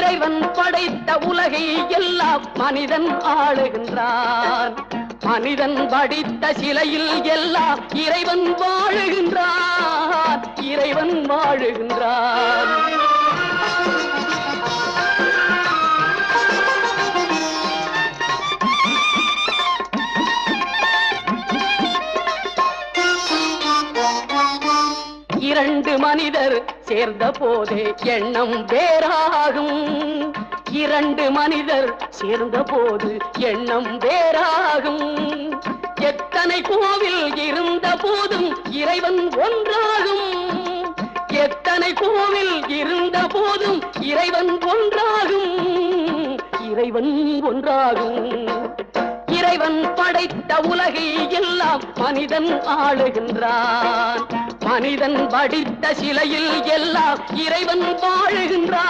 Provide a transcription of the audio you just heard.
இறைவன் படைத்த உலகை எல்லாம் மனிதன் ஆளுகின்றான். மனிதன் படித்த சிலையில் எல்லாம் இறைவன் வாழுகின்றான். இறைவன் வாழுகின்றான். இரண்டு மனிதர் சேர்ந்த போதே எண்ணம் வேறாகும். இரண்டு மனிதர் சேர்ந்த போது எண்ணம் வேறாகும். எத்தனை கோவில் இருந்த போதும் இறைவன் ஒன்றாகும். எத்தனை கோவில் இருந்த போதும் இறைவன் ஒன்றாகும். இறைவன் ஒன்றாகும். இறைவன் படைத்த உலகை எல்லாம் மனிதன் ஆளுகின்றான். மனிதன் படித்த சிலையில் எல்லாம் இறைவன் வாழுகின்றான்.